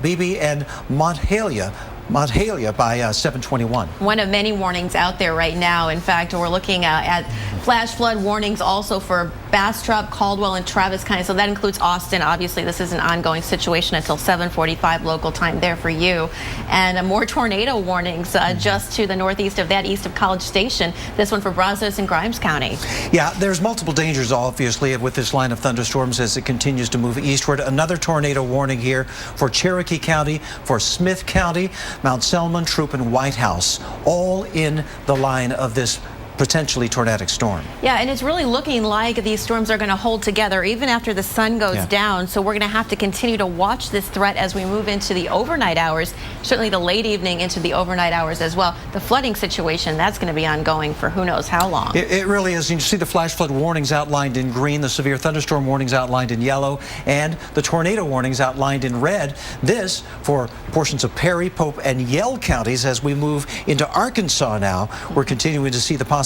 Beebe, and Monthalia by 7:21. One of many warnings out there right now. In fact, we're looking at flash flood warnings also for Bastrop, Caldwell, and Travis County. So that includes Austin. Obviously, this is an ongoing situation until 7:45 local time there for you. And more tornado warnings just to the northeast of that, east of College Station. This one for Brazos and Grimes County. Yeah, there's multiple dangers, obviously, with this line of thunderstorms as it continues to move eastward. Another tornado warning here for Cherokee County, for Smith County, Mount Selman, Troup, and White House, all in the line of this potentially tornadic storm. Yeah, and it's really looking like these storms are going to hold together even after the sun goes down. So we're going to have to continue to watch this threat as we move into the overnight hours, certainly the late evening into the overnight hours as well. The flooding situation, that's going to be ongoing for who knows how long. It really is. You see the flash flood warnings outlined in green, the severe thunderstorm warnings outlined in yellow, and the tornado warnings outlined in red. This for portions of Perry, Pope, and Yell counties. As we move into Arkansas now, we're continuing to see the possibility.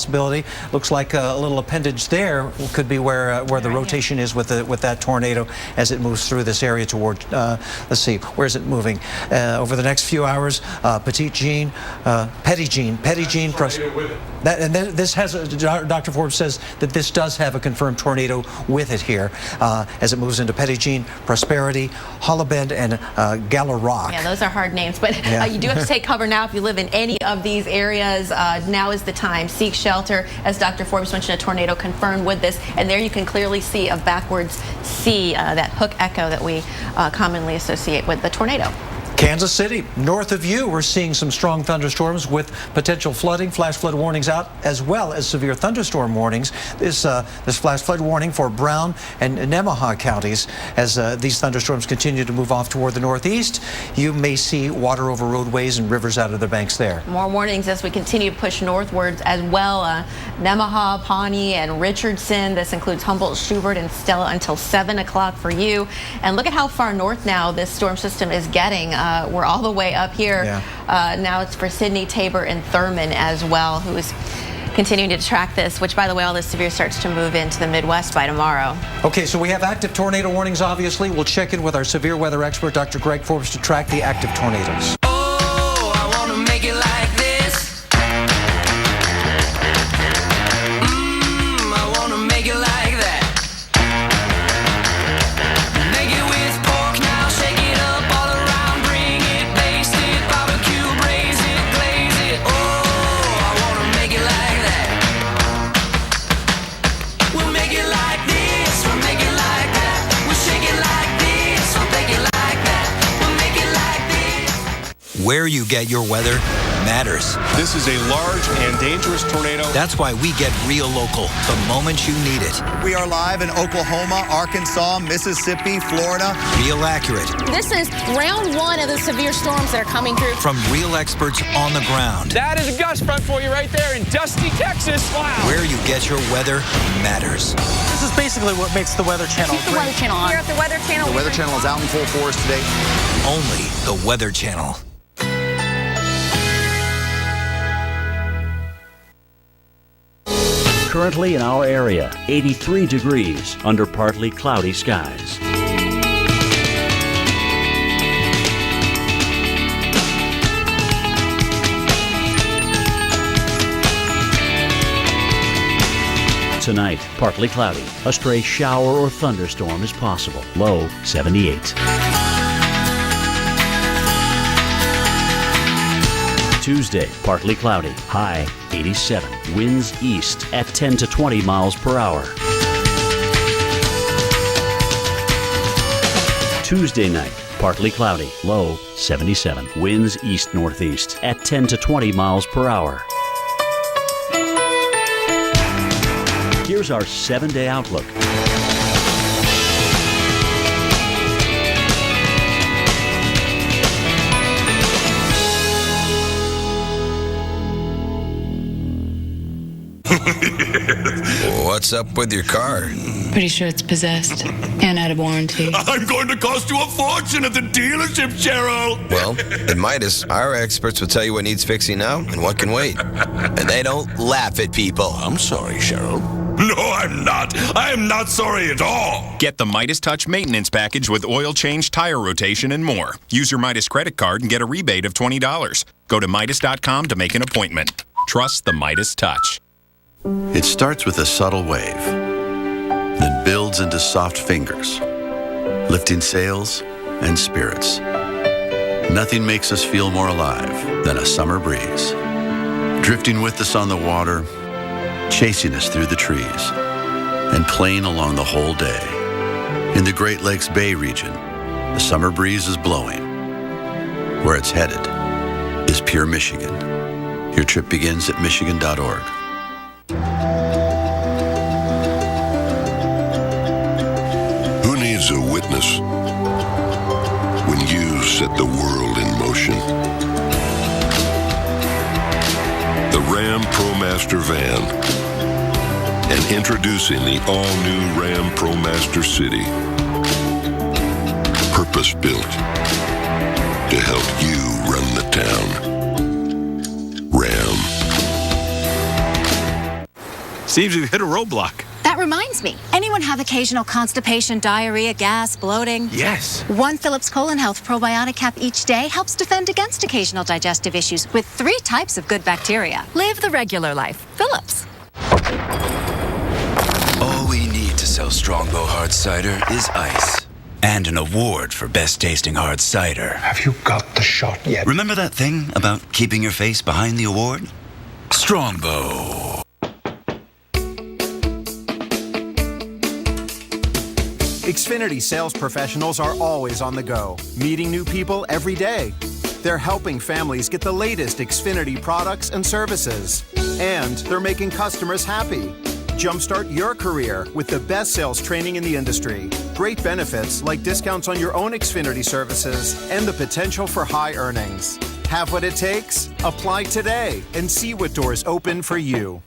Looks like a little appendage there could be where the rotation is with that tornado as it moves through this area toward, let's see, where's it moving? Over the next few hours, Petit Jean, this has, Dr. Forbes says that this does have a confirmed tornado with it here as it moves into Petit Jean, Prosperity, Hollow Bend, and Gala Rock. Yeah, those are hard names, but you do have to take cover now if you live in any of these areas. Now is the time. Seek shelter. As Dr. Forbes mentioned, a tornado confirmed with this, and there you can clearly see a backwards C, that hook echo that we commonly associate with the tornado. Kansas City, north of you, we're seeing some strong thunderstorms with potential flooding, flash flood warnings out, as well as severe thunderstorm warnings. This flash flood warning for Brown and Nemaha counties. As these thunderstorms continue to move off toward the northeast, you may see water over roadways and rivers out of their banks there. More warnings as we continue to push northwards as well. Nemaha, Pawnee, and Richardson. This includes Humboldt, Schubert, and Stella until 7 o'clock for you. And look at how far north now this storm system is getting. We're all the way up here. Now it's for Sidney, Tabor, and Thurman as well, who is continuing to track this, which, by the way, all this severe starts to move into the Midwest by tomorrow. Okay, so we have active tornado warnings, obviously. We'll check in with our severe weather expert, Dr. Greg Forbes, to track the active tornadoes. Oh, I want to make it like this. I want to make it like that. Make it with pork now, shake it up all around, bring it, baste it, barbecue, braise it, glaze it. Oh, I want to make it like that. We'll make it like this, we'll make it like that. We'll shake it like this, we'll make it like that. We'll make it like this. Where you get your weather matters. This is a large and dangerous tornado. That's why we get real local the moment you need it. We are live in Oklahoma, Arkansas, Mississippi, Florida. Real accurate. This is round one of the severe storms that are coming through. From real experts on the ground. That is a gust front for you right there in Dusty, Texas. Wow. Where you get your weather matters. This is basically what makes the Weather Channel Keep the Weather Channel on. Here at the Weather Channel. The Weather Channel is out in full force today. Only the Weather Channel. Currently in our area, 83 degrees under partly cloudy skies. Tonight, partly cloudy. A stray shower or thunderstorm is possible. Low 78. Tuesday, partly cloudy. High 87. Winds east at 10 to 20 miles per hour. Tuesday night, partly cloudy. Low 77. Winds east-northeast at 10 to 20 miles per hour. Here's our 7-day outlook. What's up with your car? Pretty sure it's possessed and out of warranty. I'm going to cost you a fortune at the dealership, Cheryl. Well, at Midas, our experts will tell you what needs fixing now and what can wait. And they don't laugh at people. I'm sorry, Cheryl. No, I'm not. I am not sorry at all. Get the Midas Touch maintenance package with oil change, tire rotation, and more. Use your Midas credit card and get a rebate of $20. Go to Midas.com to make an appointment. Trust the Midas Touch. It starts with a subtle wave, then builds into soft fingers, lifting sails and spirits. Nothing makes us feel more alive than a summer breeze, drifting with us on the water, chasing us through the trees, and playing along the whole day. In the Great Lakes Bay region, the summer breeze is blowing. Where it's headed is pure Michigan. Your trip begins at Michigan.org. Who needs a witness when you set the world in motion? The Ram ProMaster van. And introducing the all-new Ram ProMaster City. Purpose-built to help you run the town. Ram. Seems we've hit a roadblock. That reminds me. Anyone have occasional constipation, diarrhea, gas, bloating? Yes. One Phillips Colon Health probiotic cap each day helps defend against occasional digestive issues with 3 types of good bacteria. Live the regular life. Phillips. All we need to sell Strongbow Hard Cider is ice. And an award for best tasting hard cider. Have you got the shot yet? Remember that thing about keeping your face behind the award? Strongbow. Xfinity sales professionals are always on the go, meeting new people every day. They're helping families get the latest Xfinity products and services. And they're making customers happy. Jumpstart your career with the best sales training in the industry. Great benefits like discounts on your own Xfinity services and the potential for high earnings. Have what it takes? Apply today and see what doors open for you.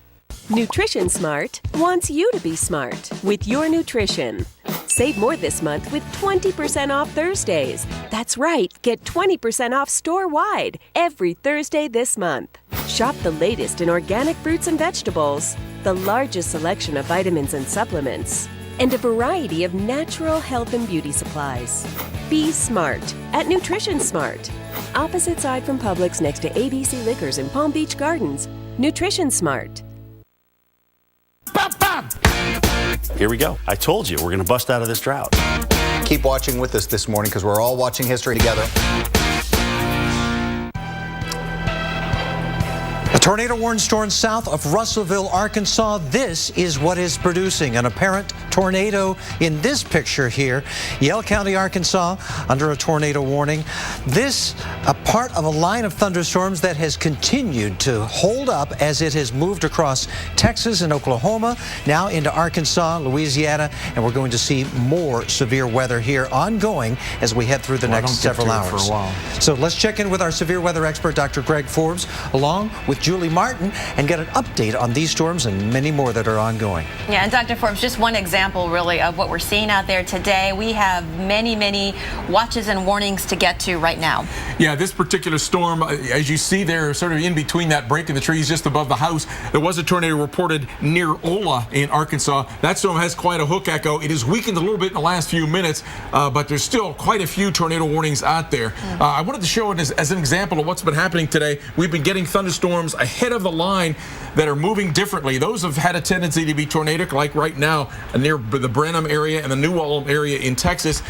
Nutrition Smart wants you to be smart with your nutrition. Save more this month with 20% off Thursdays. That's right, get 20% off store-wide every Thursday this month. Shop the latest in organic fruits and vegetables, the largest selection of vitamins and supplements, and a variety of natural health and beauty supplies. Be smart at Nutrition Smart. Opposite side from Publix next to ABC Liquors in Palm Beach Gardens. Nutrition Smart. Here we go. I told you, we're going to bust out of this drought. Keep watching with us this morning because we're all watching history together. Tornado warned storms south of Russellville, Arkansas. This is what is producing an apparent tornado in this picture here. Yell County, Arkansas, under a tornado warning. This a part of a line of thunderstorms that has continued to hold up as it has moved across Texas and Oklahoma, now into Arkansas, Louisiana, and we're going to see more severe weather here ongoing as we head through the next several hours. For a while. So let's check in with our severe weather expert, Dr. Greg Forbes, along with Julie Martin, and get an update on these storms and many more that are ongoing. Yeah, and Dr. Forbes, just one example really of what we're seeing out there today. We have many watches and warnings to get to right now. Yeah, this particular storm, as you see there, sort of in between that break in the trees just above the house, there was a tornado reported near Ola in Arkansas. That storm has quite a hook echo. It has weakened a little bit in the last few minutes, but there's still quite a few tornado warnings out there. I wanted to show it as an example of what's been happening today. We've been getting thunderstorms ahead of the line that are moving differently. Those have had a tendency to be tornadic, like right now near the Brenham area and the New Ulm area in Texas.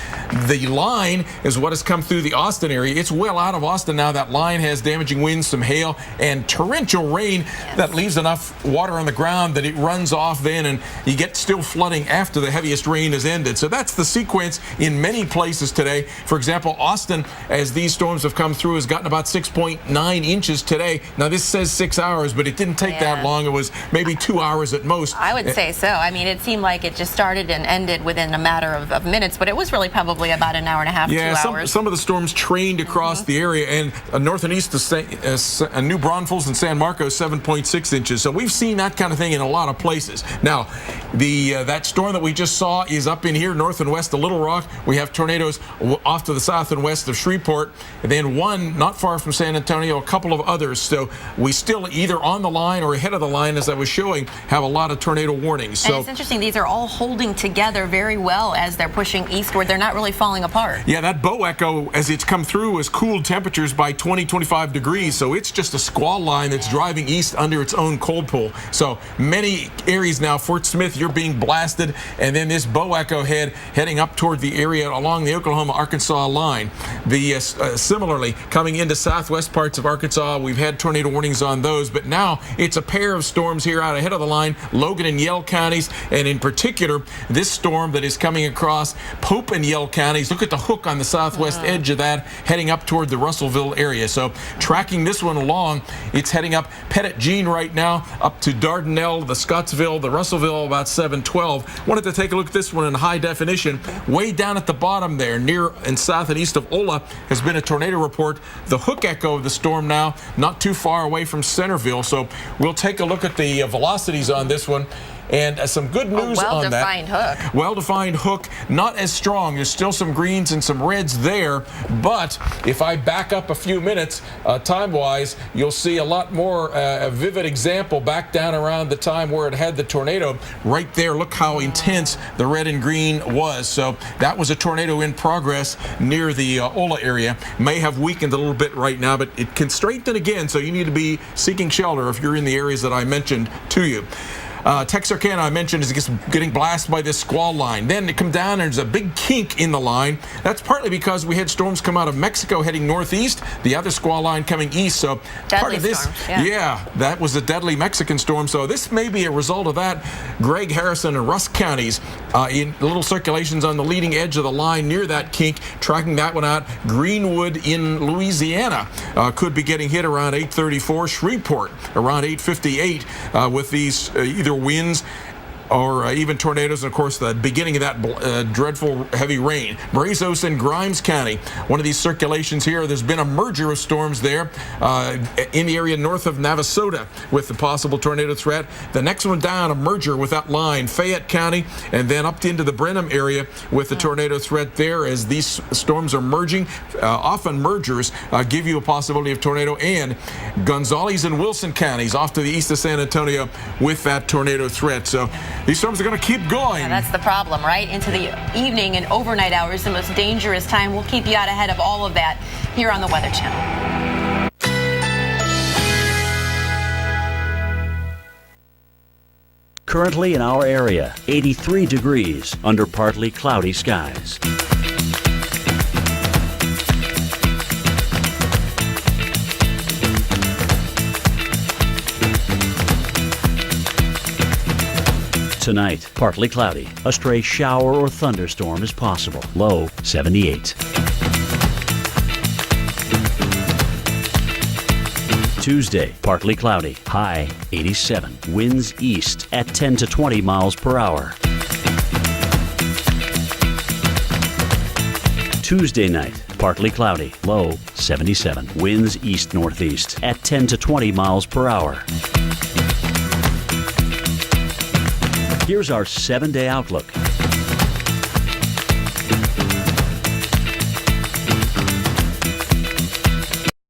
The line is what has come through the Austin area. It's well out of Austin now. That line has damaging winds, some hail, and torrential rain that leaves enough water on the ground that it runs off then, and you get still flooding after the heaviest rain has ended. So that's the sequence in many places today. For example, Austin, as these storms have come through, has gotten about 6.9 inches today. Now this says 6 hours, but it didn't take that long. It was maybe 2 hours at most. I would say so. I mean, it seemed like it just started and ended within a matter of minutes, but it was really probably about an hour and a half, 2 hours. Some of the storms trained across the area, and north and east of New Braunfels and San Marcos, 7.6 inches. So we've seen that kind of thing in a lot of places. Now, that storm that we just saw is up in here, north and west of Little Rock. We have tornadoes off to the south and west of Shreveport, and then one not far from San Antonio, a couple of others. So we still either on the line or ahead of the line, as I was showing, have a lot of tornado warnings. So and it's interesting, these are all holding together very well as they're pushing eastward. They're not really falling apart. Yeah, that bow echo, as it's come through, has cooled temperatures by 20-25 degrees. So it's just a squall line that's driving east under its own cold pool. So many areas now, Fort Smith, you're being blasted, and then this bow echo heading up toward the area along the Oklahoma-Arkansas line. Similarly, coming into southwest parts of Arkansas, we've had tornado warnings on those, but now it's a pair of storms here out ahead of the line, Logan and Yell counties, and in particular, this storm that is coming across Pope and Yell counties. Look at the hook on the southwest edge of that, heading up toward the Russellville area. So tracking this one along, it's heading up Pettit Jean right now, up to Dardanelle, the Scottsville, the Russellville, about 712. Wanted to take a look at this one in high definition. Way down at the bottom there, near and south and east of Ola, has been a tornado report. The hook echo of the storm now, not too far away from Centerville. So we'll take a look at the velocities on this one. And some good news on that. Well-defined hook. Well-defined hook, not as strong. There's still some greens and some reds there. But if I back up a few minutes, time-wise, you'll see a lot more a vivid example back down around the time where it had the tornado. Right there, look how intense the red and green was. So that was a tornado in progress near the Ola area. May have weakened a little bit right now, but it can strengthen again. So you need to be seeking shelter if you're in the areas that I mentioned to you. Texarkana, I mentioned, is getting blasted by this squall line. Then they come down, and there's a big kink in the line. That's partly because we had storms come out of Mexico heading northeast, the other squall line coming east. So part of this, that was a deadly Mexican storm. So this may be a result of that. Gregg, Harrison, and Rusk counties in little circulations on the leading edge of the line near that kink, tracking that one out. Greenwood in Louisiana could be getting hit around 8:34. Shreveport around 8:58 with these either winds or even tornadoes, and of course the beginning of that dreadful heavy rain. Brazos and Grimes County, one of these circulations here, there's been a merger of storms there in the area north of Navasota with the possible tornado threat. The next one down, a merger with that line, Fayette County, and then up into the Brenham area with the tornado threat there as these storms are merging. Often mergers give you a possibility of tornado, and Gonzales and Wilson counties off to the east of San Antonio with that tornado threat. So these storms are going to keep going. Yeah, that's the problem, right? Into the evening and overnight hours, the most dangerous time. We'll keep you out ahead of all of that here on the Weather Channel. Currently in our area, 83 degrees under partly cloudy skies. Tonight, partly cloudy. A stray shower or thunderstorm is possible. Low 78. Tuesday, partly cloudy. High 87. Winds east at 10 to 20 miles per hour. Tuesday night, partly cloudy. Low 77. Winds east-northeast at 10 to 20 miles per hour. Here's our 7-day outlook.